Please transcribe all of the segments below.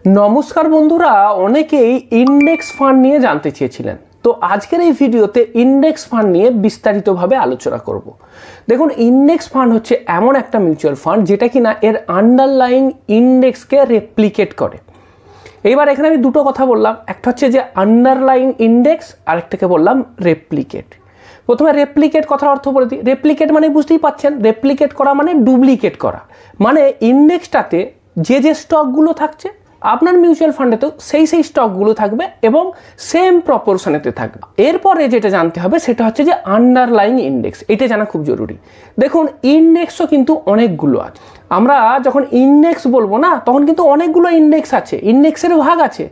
নমস্কার বন্ধুরা, অনেকেই ইন্ডেক্স ফান্ড নিয়ে জানতে চেয়েছিলেন। তো আজকের এই ভিডিওতে ইন্ডেক্স ফান্ড নিয়ে বিস্তারিতভাবে আলোচনা করব। দেখুন, ইন্ডেক্স ফান্ড হচ্ছে এমন একটা মিউচুয়াল ফান্ড যেটা কিনা এর আন্ডারলাইং ইন্ডেক্সকে রেপ্লিকেট করে। এইবার এখানে আমি দুটো কথা বললাম, একটা হচ্ছে যে আন্ডারলাইং ইন্ডেক্স, আরেকটাকে বললাম রেপ্লিকেট। প্রথমে রেপ্লিকেট কথার অর্থ বলে দিই। রেপ্লিকেট মানে বুঝতেই পাচ্ছেন, রেপ্লিকেট করা মানে ডুপ্লিকেট করা, মানে ইন্ডেক্সটাতে যে স্টকগুলো থাকছে আপনার মিউচুয়াল ফান্ডেতেও সেই স্টকগুলো থাকবে এবং সেম প্রপোর্শনেতে থাকবে। এরপরে যেটা জানতে হবে সেটা হচ্ছে যে আন্ডারলাইং ইন্ডেক্স, এটা জানা খুব জরুরি। দেখুন, ইন্ডেক্সও কিন্তু অনেকগুলো আছে। আমরা যখন ইন্ডেক্স বলবো না, তখন কিন্তু অনেকগুলো ইন্ডেক্স আছে, ইন্ডেক্সের ভাগ আছে,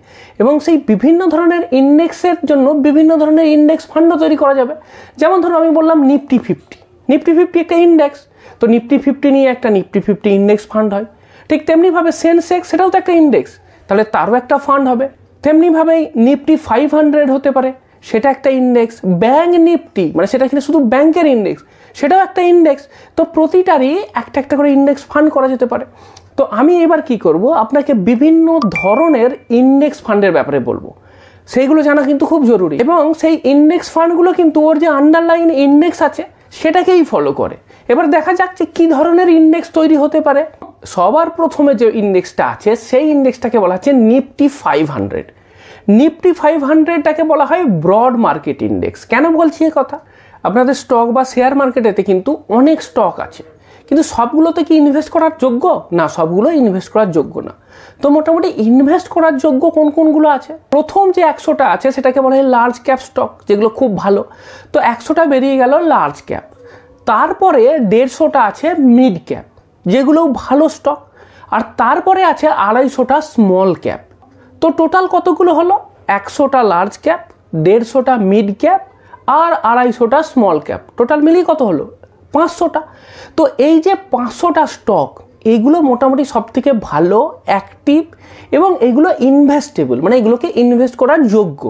এবং সেই বিভিন্ন ধরনের ইন্ডেক্সের জন্য বিভিন্ন ধরনের ইন্ডেক্স ফান্ডও তৈরি করা যাবে। যেমন ধরুন আমি বললাম নিফটি 50, নিফটি 50 একটা ইন্ডেক্স, তো নিফটি 50 নিয়ে একটা নিফটি 50 ইন্ডেক্স ফান্ড হয়। ঠিক তেমনিভাবে সেন্সেক্স, সেটাও তো একটা ইন্ডেক্স, তাহলে তারও একটা ফান্ড হবে। তেমনিভাবেই নিফটি 500 হতে পারে, সেটা একটা ইন্ডেক্স। ব্যাঙ্ক নিফটি, মানে সেটা কিন্তু শুধু ব্যাংকের ইন্ডেক্স, সেটাও একটা ইন্ডেক্স। তো প্রতিটারই একটা একটা করে ইন্ডেক্স ফান্ড করা যেতে পারে। তো আমি এবার কি করব, আপনাকে বিভিন্ন ধরনের ইন্ডেক্স ফান্ডের ব্যাপারে বলবো, সেইগুলো জানা কিন্তু খুব জরুরি। এবং সেই ইন্ডেক্স ফান্ডগুলো কিন্তু ওর যে আন্ডারলাইন ইন্ডেক্স আছে সেটাকেই ফলো করে। এবার দেখা যাক যে কী ধরনের ইন্ডেক্স তৈরি হতে পারে। সবার প্রথমে যে ইন্ডেক্সটা আছে সেই ইন্ডেক্সটাকে বলা হচ্ছে নিফটি 500। নিফটি 500টাকে বলা হয় ব্রড মার্কেট ইন্ডেক্স। কেন বলছি এ কথা? আপনাদের স্টক বা শেয়ার মার্কেটেতে কিন্তু অনেক স্টক আছে, কিন্তু সবগুলোতে কি ইনভেস্ট করার যোগ্য না? সবগুলো ইনভেস্ট করার যোগ্য না। তো মোটামুটি ইনভেস্ট করার যোগ্য কোন কোনগুলো আছে? প্রথম যে 100টা আছে সেটাকে বলা হয় লার্জ ক্যাপ স্টক, যেগুলো খুব ভালো। তো 100টা বেরিয়ে গেল লার্জ ক্যাপ। তারপরে 150টা আছে মিড ক্যাপ, যেগুলো ভালো স্টক। আর তারপরে আছে 250টা স্মল ক্যাপ। তো টোটাল কতগুলো হলো? 100টা লার্জ ক্যাপ, 150টা মিড ক্যাপ, আর 250টা স্মল ক্যাপ। টোটাল মিলিয়ে কত হলো? 500টা। তো এই যে 500টা স্টক, এইগুলো মোটামুটি সব থেকে ভালো, অ্যাক্টিভ, এবং এইগুলো ইনভেস্টেবল, মানে এগুলোকে ইনভেস্ট করার যোগ্য।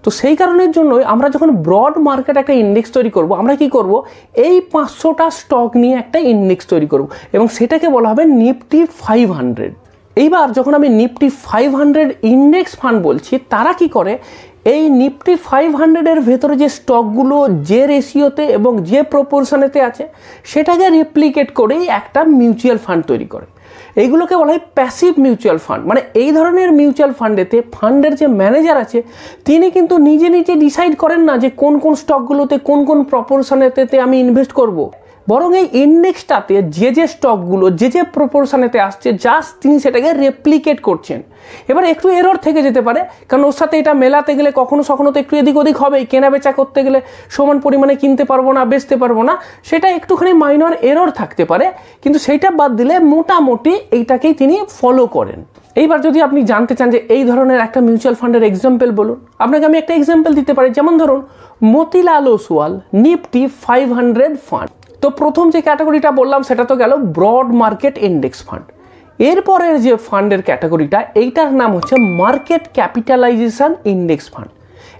তো সেই কারণের জন্যই আমরা যখন ব্রড মার্কেট একটা ইন্ডেক্স তৈরি করব, আমরা কি করব, এই 500টা স্টক নিয়ে একটা ইন্ডেক্স তৈরি করব, এবং সেটাকে বলা হবে নিফটি 500। এইবার যখন আমি নিফটি 500 ইন্ডেক্স ফান্ড বলছি, তারা কি করে, এই নিফটি 500-এর ভেতরে যে স্টকগুলো যে রেশিওতে এবং যে প্রপোর্শনেতে আছে সেটাকে রেপ্লিকেট করেই একটা মিউচুয়াল ফান্ড তৈরি করে। এইগুলোকে বলা হয় প্যাসিভ মিউচুয়াল ফান্ড। মানে এই ধরনের মিউচুয়াল ফান্ডেতে ফান্ডের যে ম্যানেজার আছে তিনি কিন্তু নিজে নিজে ডিসাইড করেন না যে কোন কোন স্টকগুলোতে কোন কোন প্রপোর্শনেতে আমি ইনভেস্ট করব, বরং এই ইন্ডেক্সটাতে যে স্টকগুলো যে প্রপোর্শনেতে আসছে জাস্ট তিনি সেটাকে রেপ্লিকেট করছেন। এবার একটু এরর থেকে যেতে পারে, কারণ ওর সাথে এটা মেলাতে গেলে কখনো সখনো তো একটু এদিক ওদিক হবেই, কেনা বেচা করতে গেলে সমান পরিমাণে কিনতে পারবো না, বেচতে পারবো না, সেটা একটুখানি মাইনর এরর থাকতে পারে, কিন্তু সেইটা বাদ দিলে মোটামুটি এইটাকেই তিনি ফলো করেন। এইবার যদি আপনি জানতে চান যে এই ধরনের একটা মিউচুয়াল ফান্ডের এক্সাম্পল বলুন, আপনাকে আমি একটা এক্সাম্পল দিতে পারি। যেমন ধরুন মতিলাল ওসওয়াল নিফটি 500 ফান্ড। তো প্রথম যে ক্যাটাগরিটা বললাম সেটা তো গেল ব্রড মার্কেট ইন্ডেক্স ফান্ড। এরপরের যে ফান্ডের ক্যাটাগরিটা, এইটার নাম হচ্ছে মার্কেট ক্যাপিটালাইজেশন ইন্ডেক্স ফান্ড।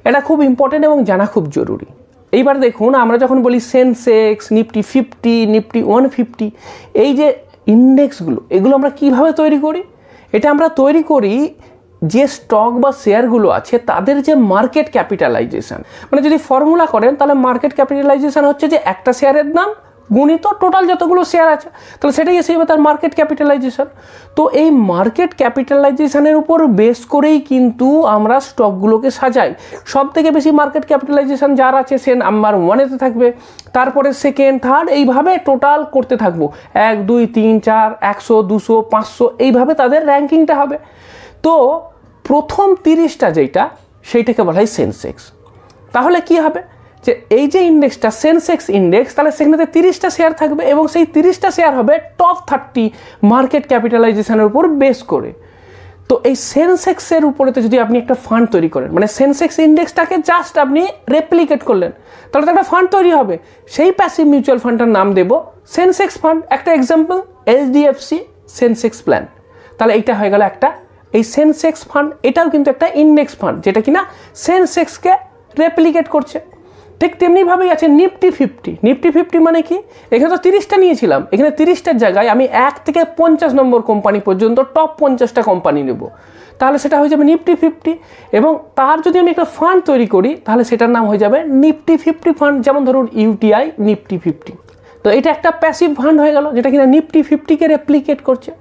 এটা খুব ইম্পর্টেন্ট এবং জানা খুব জরুরি। এইবার দেখুন, আমরা যখন বলি সেন্সেক্স, নিফটি 50, নিফটি 150, এই যে ইন্ডেক্সগুলো, এগুলো আমরা কিভাবে তৈরি করি? এটা আমরা তৈরি করি যে স্টক বা শেয়ারগুলো আছে তাদের যে মার্কেট ক্যাপিটালাইজেশন, মানে যদি ফর্মুলা করেন তাহলে মার্কেট ক্যাপিটালাইজেশন হচ্ছে যে একটা শেয়ারের দাম গুণিত টোটাল যতগুলো শেয়ার আছে, তাহলে সেটাই এসে যাবে তার মার্কেট ক্যাপিটালাইজেশন। তো এই মার্কেট ক্যাপিটালাইজেশনের উপর বেস করেই কিন্তু আমরা স্টকগুলোকে সাজাই। সব থেকে বেশি মার্কেট ক্যাপিটালাইজেশন যার আছে সে নাম্বার 1-এতে থাকবে, তারপরে সেকেন্ড, থার্ড, এইভাবে টোটাল করতে থাকবো, 1, 2, 3, 4, 100, 200, 500, এইভাবে তাদের র্যাঙ্কিংটা হবে। তো প্রথম 30টা যেটা, সেইটাকে বলা হয় সেন্সেক্স। তাহলে কি হবে, যে এই যে ইন্ডেক্সটা সেন্সেক্স ইন্ডেক্স, তাহলে সেখানে 30টা শেয়ার থাকবে, এবং সেই 30টা শেয়ার হবে টপ 30 মার্কেট ক্যাপিটালাইজেশনের উপর বেস করে। তো এই সেন্সেক্সের উপরেতে যদি আপনি একটা ফান্ড তৈরি করেন, মানে সেন্সেক্স ইন্ডেক্সটাকে জাস্ট আপনি রেপ্লিকেট করলেন, তাহলে তো একটা ফান্ড তৈরি হবে। সেই প্যাসিভ মিউচুয়াল ফান্ডটার নাম দেব সেন্সেক্স ফান্ড। একটা এক্সাম্পল HDFC সেন্সেক্স প্ল্যান। তাহলে এইটা হয়ে গেল একটা এই সেন্সেক্স ফান্ড। এটাও কিন্তু একটা ইন্ডেক্স ফান্ড যেটা কিনা সেন্সেক্সকে রেপ্লিকেট করছে। ঠিক তেমনিভাবেই আছে নিফটি 50। নিফটি 50 মানে কি? এখানে তো 30টা নিয়েছিলাম, এখানে 30টার জায়গায় আমি 1 থেকে 50 নম্বর কোম্পানি পর্যন্ত টপ 50টা কোম্পানি নেব। তাহলে সেটা হয়ে যাবে নিফটি 50, এবং তার যদি আমি একটা ফান্ড তৈরি করি তাহলে সেটার নাম হয়ে যাবে নিফটি 50 ফান্ড, যেমন ধরুন ইউটিআই নিফটি 50। তো এটা একটা প্যাসিভ ফান্ড হয়ে গেল যেটা কিনা নিফটি 50কে রেপ্লিকেট করছে।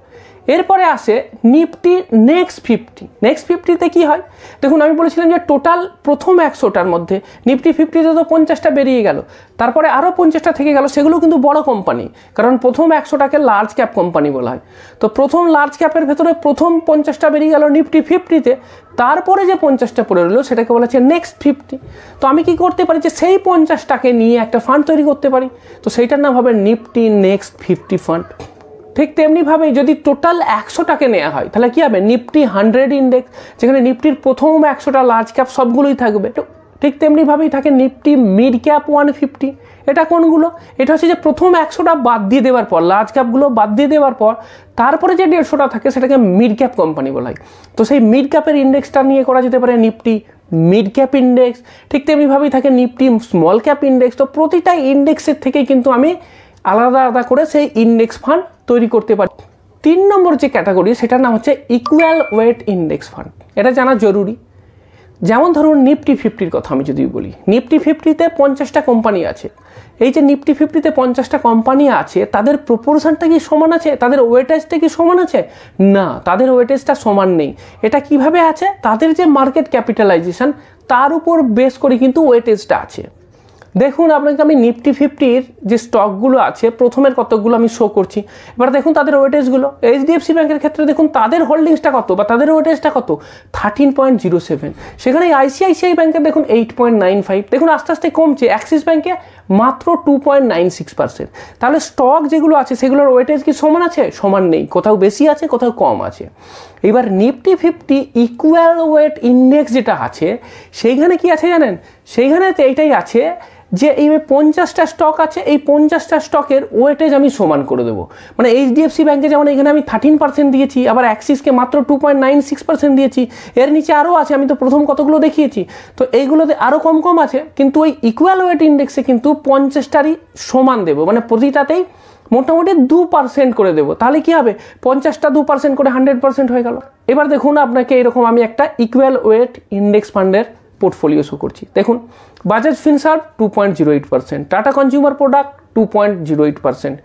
এরপরে আসে নিফটি নেক্সট 50। নেক্সট 50তে কি হয় দেখুন, আমি বলেছিলাম যে টোটাল প্রথম 100টার মধ্যে নিফটি 50তে তো 50টা বেরিয়ে গেল, তারপরে আরও 50টা থেকে গেল, সেগুলো কিন্তু বড় কোম্পানি, কারণ প্রথম 100টাকে লার্জ ক্যাপ কোম্পানি বলা হয়। তো প্রথম লার্জ ক্যাপের ভেতরে প্রথম 50টা বেরিয়ে গেল নিফটি 50তে, তারপরে যে 50টা পড়ে রইল সেটাকে বলা হচ্ছে নেক্সট 50। তো আমি কি করতে পারি যে সেই 50টাকে নিয়ে একটা ফান্ড তৈরি করতে পারি, তো সেইটার নাম হবে নিফটি নেক্সট 50 ফান্ড। ঠিক তেমনিভাবেই যদি টোটাল 100টাকে নেওয়া হয় তাহলে কী হবে, নিফটি 100 ইন্ডেক্স, যেখানে নিফটির প্রথম 100টা লার্জ ক্যাপ সবগুলোই থাকবে। ঠিক তেমনিভাবেই থাকে নিফটি মিড ক্যাপ 150। এটা কোনগুলো, এটা হচ্ছে যে প্রথম 100টা বাদ দিয়ে দেওয়ার পর, লার্জ ক্যাপগুলো বাদ দিয়ে দেওয়ার পর তারপরে যে 150টা থাকে সেটাকে মিড ক্যাপ কোম্পানি বলা হয়। তো সেই মিড ক্যাপের ইন্ডেক্সটা নিয়ে করা যেতে পারে নিফটি মিড ক্যাপ ইন্ডেক্স। ঠিক তেমনিভাবেই থাকে নিফটি স্মল ক্যাপ ইন্ডেক্স। তো প্রতিটা ইন্ডেক্সের থেকেই কিন্তু আমি আলাদা আলাদা করে সেই ইন্ডেক্স ফান্ড তৈরি করতে পারি। 3 নম্বর যে ক্যাটাগরি সেটার নাম হচ্ছে ইকুয়াল ওয়েট ইন্ডেক্স ফান্ড। এটা জানা জরুরি। যেমন ধরুন নিফটি 50-র কথা আমি যদি বলি, নিফটি 50তে 50টা কোম্পানি আছে। এই যে নিফটি 50তে 50টা কোম্পানি আছে, তাদের প্রপোর্শনটা কি সমান আছে, তাদের ওয়েটেজটা কি সমান আছে? না, তাদের ওয়েটেজটা সমান নেই। এটা কিভাবে আছে, তাদের যে মার্কেট ক্যাপিটালাইজেশন তার উপর বেস করে কিন্তু ওয়েটেজটা আছে। দেখুন আপনাকে আমি নিফটি 50-র যে স্টকগুলো আছে প্রথমের কতগুলো আমি শো করছি, এবার দেখুন তাদের ওয়েটেজগুলো। এইচডিএফসি ব্যাংকের ক্ষেত্রে দেখুন তাদের হোল্ডিংসটা কত বা তাদের ওয়েটেজটা কত, 13.07। সেখানে আইসিআইসিআই ব্যাংকের দেখুন 8.95। দেখুন আস্তে আস্তে কমছে। অ্যাক্সিস ব্যাংকে মাত্র 2.96%। তাহলে স্টক যেগুলো আছে সেগুলোর ওয়েটেজ কি সমান আছে? সমান নেই, কোথাও বেশি আছে কোথাও কম আছে। এবার নিফটি 50 ইকুয়াল ওয়েট ইন্ডেক্স যেটা আছে সেইখানে কি আছে জানেন, সেইখানে এইটাই আছে যে এই 50টা স্টক আছে, এই 50টা স্টকের ওয়েটেজ আমি সমান করে দেবো। মানে এইচডিএফসি ব্যাংকে যেমন এখানে আমি 13% দিয়েছি, আবার অ্যাক্সিসকে মাত্র 2.96% দিয়েছি, এর নিচে আরও আছে, আমি তো প্রথম কতগুলো দেখিয়েছি। তো এইগুলোতে আরও কম কম আছে, কিন্তু ওই ইকুয়াল ওয়েট ইন্ডেক্সে কিন্তু 50টারই সমান দেবো, মানে প্রতিটাতেই মোটামুটি 2% করে দেবো। তাহলে কি হবে, 50টা 2% করে 100% হয়ে গেল। এবার দেখুন আপনাকে এরকম আমি একটা ইকুয়াল ওয়েট ইন্ডেক্স ফান্ডের পোর্টফোলিও শো করছি। দেখুন Bajaj Finserv 2.08%, tata consumer product 2.08%,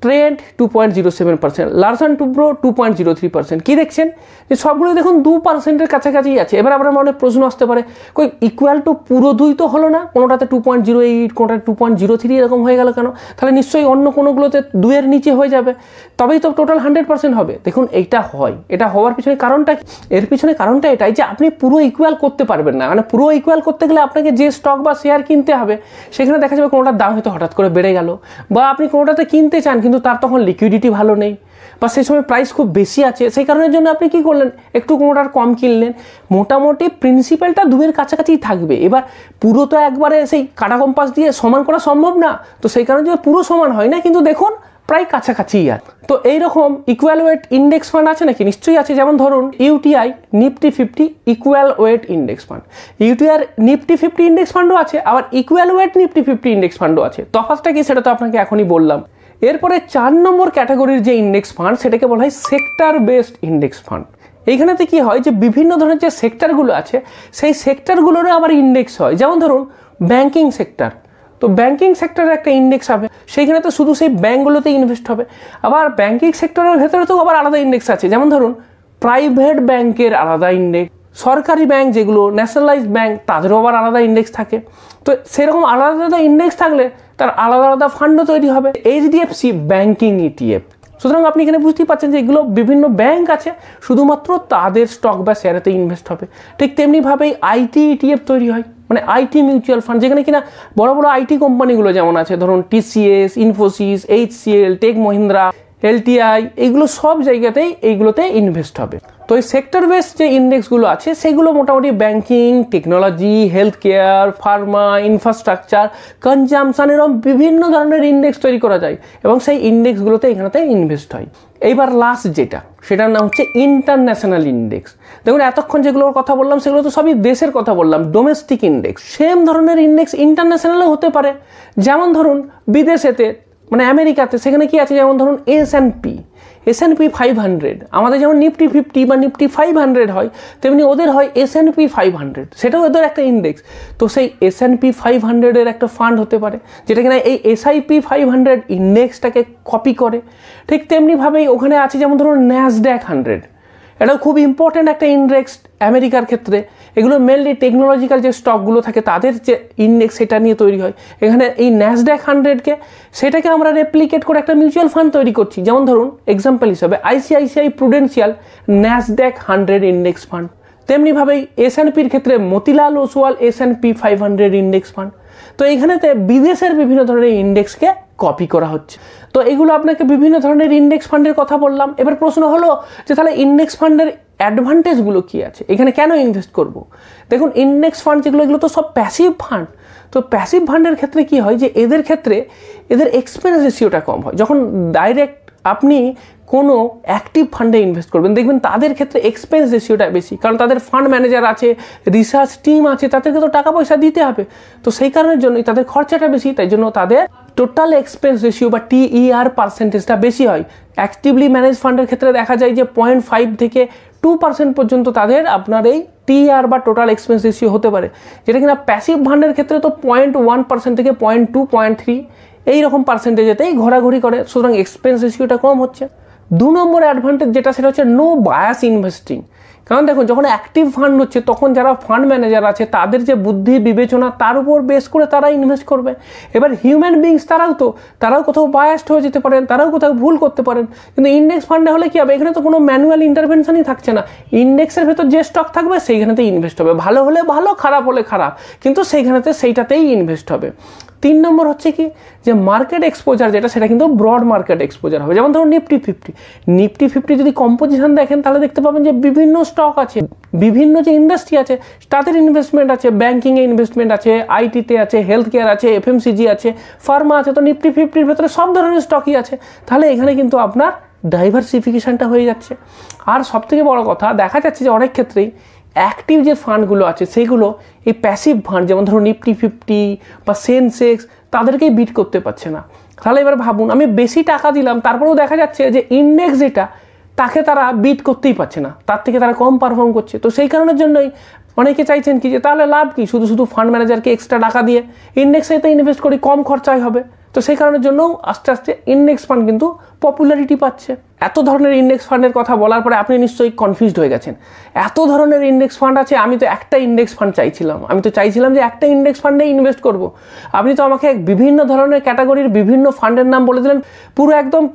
trend 2.07%, Larsen Toubro 2.03%। কি দেখছেন যে সবগুলো দেখুন 2%-এর কাছাকাছি আছে। এবার আপনার মনে প্রশ্ন আসতে পারে, কই ইকুয়াল টু পুরো 2 তো হলো না, কোনোটাতে 2.08, কোনোটাতে 2.03 এরকম হয়ে গেল কেন? তাহলে নিশ্চয়ই অন্য কোনোগুলোতে 2-এর নিচে হয়ে যাবে, তবেই তো টোটাল 100% হবে। দেখুন এইটা হয়, এটা হওয়ার পিছনে কারণটা, এর পিছনে কারণটা এটাই যে আপনি পুরো ইকুয়াল করতে পারবেন না। মানে পুরো ইকুয়াল করতে গেলে আপনাকে যে স্টক বা শেয়ার কিনতে হবে সেখানে দেখা যাবে কোনোটার দাম হয়তো হঠাৎ করে বেড়ে গেল, বা আপনি কোনোটাতে কিনতে চান কিন্তু তার তখন লিকুইডিটি ভালো নেই, বা সেই সময় প্রাইস খুব বেশি আছে, সেই কারণের জন্য আপনি কি করলেন, একটু কোনোটার কম কিনলেন। মোটামুটি প্রিন্সিপালটা 2-এর কাছাকাছি থাকবে। এবার পুরো তো একবারে সেই কাটা কম্পাস দিয়ে সমান করা সম্ভব না, তো সেই কারণে পুরো সমান হয় না, কিন্তু দেখুন প্রায় কাছাকাছিই আছে। তো এইরকম ইকুয়াল ওয়েট ইন্ডেক্স ফান্ড আছে নাকি? নিশ্চয়ই আছে। যেমন ধরুন UTI Nifty 50 equal weight index fund. UTI Nifty 50 index ফান্ডও আছে, আবার ইকুয়াল ওয়েট নিফটি 50 ইন্ডেক্স ফান্ডও আছে। তফাৎটা কি সেটা তো আপনাকে এখনই বললাম। এরপরে 4 নম্বর ক্যাটাগরির যে ইন্ডেক্স ফান্ড সেটাকে বলা হয় সেক্টর বেসড ইন্ডেক্স ফান্ড। এইখানেতে কি হয় যে বিভিন্ন ধরনের যে সেক্টরগুলো আছে সেই সেক্টরগুলোরও আবার ইন্ডেক্স হয়। যেমন ধরুন ব্যাংকিং সেক্টর, তো ব্যাংকিং সেক্টরের একটা ইন্ডেক্স হবে, সেইখানে তো শুধু সেই ব্যাঙ্কগুলোতে ইনভেস্ট হবে। আবার ব্যাংকিং সেক্টরের ভেতরে তো আবার আলাদা ইন্ডেক্স আছে। যেমন ধরুন প্রাইভেট ব্যাংকের আলাদা ইন্ডেক্স, সরকারি ব্যাংক যেগুলো ন্যাশনালাইজড ব্যাংক তাদেরও আবার আলাদা ইন্ডেক্স থাকে। তো সেরকম আলাদা আলাদা ইন্ডেক্স থাকলে তার আলাদা আলাদা ফান্ডও তৈরি হবে। HDFC banking ETF. সুতরাং আপনি এখানে বুঝতেই পারছেন যে এগুলো বিভিন্ন ব্যাংক আছে, শুধুমাত্র তাদের স্টক বা শেয়ারেতে ইনভেস্ট হবে। ঠিক তেমনিভাবেই আইটি ইটিএফ তৈরি হয়, মানে আইটি মিউচুয়াল ফান্ড, যেখানে কিনা বড় বড় আইটি কোম্পানিগুলো যেমন আছে, ধরুন টিসিএস, ইনফোসিস, এইচসিএল, টেক মহিন্দ্রা, এলটিআই, এইগুলো সব জায়গাতেই এইগুলোতে ইনভেস্ট হবে। তো এই সেক্টর বেস যে ইন্ডেক্সগুলো আছে সেগুলো মোটামুটি banking, technology, health care, Pharma, infrastructure, consumption, এরকম বিভিন্ন ধরনের ইন্ডেক্স তৈরি করা যায় এবং সেই ইন্ডেক্সগুলোতে এখানেতে ইনভেস্ট হয়। এইবার লাস্ট যেটা, সেটার নাম হচ্ছে ইন্টারন্যাশনাল ইন্ডেক্স। দেখুন এতক্ষণ যেগুলোর কথা বললাম সেগুলো তো সবই দেশের কথা বললাম, ডোমেস্টিক ইন্ডেক্স। সেম ধরনের ইন্ডেক্স ইন্টারন্যাশনালও হতে পারে। যেমন ধরুন বিদেশেতে, মানে আমেরিকাতে, সেখানে কি আছে, যেমন ধরুন S&P। S&P 500, আমাদের যেমন নিফটি 50 বা নিফটি 500 হয়, তেমনি ওদের হয় S&P 500, সেটাও ওদের একটা ইন্ডেক্স। তো সেই S&P 500 এর একটা ফান্ড হতে পারে যেটা কিনা এই SIP 500 ইন্ডেক্সটাকে কপি করে। ঠিক তেমনিভাবেই ওখানে আছে যেমন ধরুন NASDAQ 100, এটাও খুব ইম্পর্ট্যান্ট একটা ইন্ডেক্স আমেরিকার ক্ষেত্রে। এগুলো মেনলি টেকনোলজিক্যাল যে স্টকগুলো থাকে তাদের যে ইন্ডেক্স সেটা নিয়ে তৈরি হয়। এখানে এই NASDAQ 100কে সেটাকে আমরা রেপ্লিকেট করে একটা মিউচুয়াল ফান্ড তৈরি করছি। যেমন ধরুন এক্সাম্পল হিসাবে ICICI Prudential NASDAQ 100 index fund. তেমনিভাবেই S&Pর ক্ষেত্রে Motilal Oswal S&P 500 index fund. তো এইখানেতে বিদেশের বিভিন্ন ধরনের ইন্ডেক্সকে কপি করা হচ্ছে। তো এগুলো আপনাকে বিভিন্ন ধরনের ইন্ডেক্স ফান্ডের কথা বললাম। এবার প্রশ্ন হলো যে তাহলে ইন্ডেক্স ফান্ডের অ্যাডভান্টেজগুলো কী আছে, এখানে কেন ইনভেস্ট করব? দেখুন ইন্ডেক্স ফান্ড যেগুলো এগুলো তো সব প্যাসিভ ফান্ড। তো প্যাসিভ ফান্ডের ক্ষেত্রে কি হয় যে এদের ক্ষেত্রে এদের এক্সপেন্স রেশিওটা কম হয়। যখন ডাইরেক্ট আপনি কোনো অ্যাক্টিভ ফান্ডে ইনভেস্ট করবেন দেখবেন তাদের ক্ষেত্রে এক্সপেন্স রেশিওটা বেশি, কারণ তাদের ফান্ড ম্যানেজার আছে, রিসার্চ টিম আছে, তাদেরকে তো টাকা পয়সা দিতে হবে। তো সেই কারণের জন্যই তাদের খরচাটা বেশি, তাই জন্য তাদের টোটাল এক্সপেন্স রেশিও বা TER পার্সেন্টেজটা বেশি হয়। অ্যাক্টিভলি ম্যানেজ ফান্ডের ক্ষেত্রে দেখা যায় যে 0.5 থেকে 2% পর্যন্ত তাদের আপনার এই TER বা টোটাল এক্সপেন্স রেশিও হতে পারে, যেটা কিনা প্যাসিভ ফান্ডের ক্ষেত্রে তো 0.1% থেকে 0.2, 0.3 এইরকম পার্সেন্টেজেতেই ঘোরাঘুরি করে। সুতরাং এক্সপেন্স রেশিওটা কম হচ্ছে। 2 নম্বর অ্যাডভান্টেজ যেটা সেটা হচ্ছে নো বায়াস ইনভেস্টিং। কারণ দেখুন যখন অ্যাক্টিভ ফান্ড হচ্ছে তখন যারা ফান্ড ম্যানেজার আছে তাদের যে বুদ্ধি বিবেচনা তার উপর বেস করে তারা ইনভেস্ট করবে। এবার হিউম্যান বিংস তারাও কোথাও বায়াসড হয়ে যেতে পারেন, তারাও কোথাও ভুল করতে পারেন। কিন্তু ইন্ডেক্স ফান্ডে হলে কি হবে, এখানে তো কোনো ম্যানুয়াল ইন্টারভেনশনই থাকছে না। ইন্ডেক্সের ভেতর যে স্টক থাকবে সেইখানেতেই ইনভেস্ট হবে, ভালো হলে ভালো, খারাপ হলে খারাপ, কিন্তু সেইটাতেই ইনভেস্ট হবে। 3 নম্বর হচ্ছে কি যে মার্কেট এক্সপোজার যেটা সেটা কিন্তু ব্রড মার্কেট এক্সপোজার হবে। যেমন ধরুন নিফটি 50 যদি কম্পোজিশন দেখেন তাহলে দেখতে পাবেন যে বিভিন্ন স্টক আছে, বিভিন্ন যে ইন্ডাস্ট্রি আছে তাদের ইনভেস্টমেন্ট আছে, ব্যাংকিংয়ে ইনভেস্টমেন্ট আছে, আইটিতে আছে, হেলথ কেয়ার আছে, FMCG আছে, ফার্মা আছে। তো নিফটি 50-র ভেতরে সব ধরনের স্টকই আছে। তাহলে এখানে কিন্তু আপনার ডাইভার্সিফিকেশনটা হয়ে যাচ্ছে। আর সবথেকে বড় কথা দেখা যাচ্ছে যে অনেক ক্ষেত্রেই অ্যাক্টিভ যে ফান্ডগুলো আছে সেইগুলো এই প্যাসিভ ফান্ড যেমন ধরুন নিফটি 50 বা সেন্সেক্স তাদেরকেই বিট করতে পারছে না। তাহলে এবার ভাবুন আমি বেশি টাকা দিলাম তারপরেও দেখা যাচ্ছে যে ইন্ডেক্স যেটা তাকে তারা বিট করতেই পারছে না, তার থেকে তারা কম পারফর্ম করছে। তো সেই কারণের জন্যই অনেকে চাইছেন কি যে তাহলে লাভ কি, শুধু ফান্ড ম্যানেজারকে এক্সট্রা টাকা দিয়ে ইন্ডেক্সেতে ইনভেস্ট করি, কম খরচায় হবে। তো সেই কারণের জন্যও আস্তে আস্তে ইন্ডেক্স ফান্ড কিন্তু পপুলারিটি পাচ্ছে। এত ধরনের ইন্ডেক্স ফান্ডের কথা বলার পরে আপনি নিশ্চয়ই কনফিউজড হয়ে গেছেন। এত ধরনের ইন্ডেক্স ফান্ড আছে, আমি তো একটা ইন্ডেক্স ফান্ড চাইছিলাম, আমি তো চাইছিলাম যে একটা ইন্ডেক্স ফান্ডে ইনভেস্ট করব। আপনি তো আমাকে বিভিন্ন ধরনের ক্যাটাগরির বিভিন্ন ফান্ডের নাম বলে দিলেন,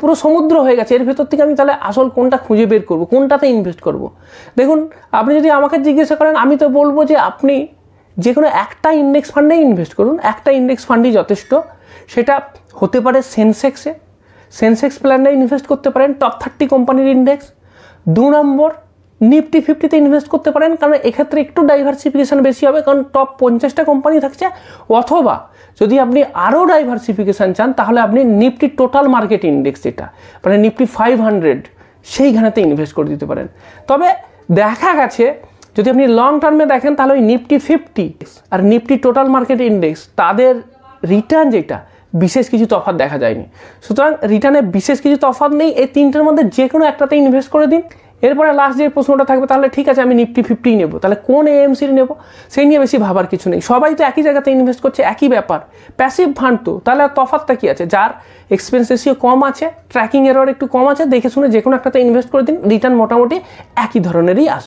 পুরো সমুদ্র হয়ে গেছে। এর ভেতর থেকে আমি তাহলে আসল কোনটা খুঁজে বের করব, কোনটাতে ইনভেস্ট করব? দেখুন আপনি যদি আমাকে জিজ্ঞাসা করেন আমি তো বলবো যে আপনি যে কোনো একটা ইন্ডেক্স ফান্ডে ইনভেস্ট করুন, একটা ইন্ডেক্স ফান্ডই যথেষ্ট। সেটা হতে পারে সেন্সেক্স প্ল্যানে ইনভেস্ট করতে পারেন, টপ 30 কোম্পানির ইন্ডেক্স। 2 নম্বর নিফটি 50-তে ইনভেস্ট করতে পারেন, কারণ এক্ষেত্রে একটু ডাইভার্সিফিকেশন বেশি হবে, কারণ টপ 50টা কোম্পানি থাকছে। অথবা যদি আপনি আরও ডাইভার্সিফিকেশান চান তাহলে আপনি নিফটি টোটাল মার্কেট ইন্ডেক্স যেটা মানে নিফটি 500 সেইখানেতে ইনভেস্ট করে দিতে পারেন। তবে দেখা গেছে যদি আপনি লং টার্মে দেখেন তাহলে ওই নিফটি 50 আর নিফটি টোটাল মার্কেট ইন্ডেক্স তাদের রিটার্ন যেটা বিশেষ কিছু তফাৎ দেখা যায়নি। সুতরাং রিটার্নে বিশেষ কিছু তফাৎ নেই, এই তিনটার মধ্যে যে কোনো একটাতে ইনভেস্ট করে দিন। এরপরে লাস্ট যে প্রশ্নটা থাকবে তাহলে ঠিক আছে আমি নিফটি 50 নেব, তাহলে কোন AMC নেব সেই নিয়ে বেশি ভাবার কিছু নেই। সবাই তো একই জায়গাতে ইনভেস্ট করছে, একই ব্যাপার, প্যাসিভ ফান্ড। তো তাহলে তফাৎটা কি আছে? যার এক্সপেন্স রেশিও কম আছে, ট্র্যাকিং এরর একটু কম আছে, দেখে শুনে যে কোনো একটাতে ইনভেস্ট করে দিন, রিটার্ন মোটামুটি একই ধরনেরই আসবে।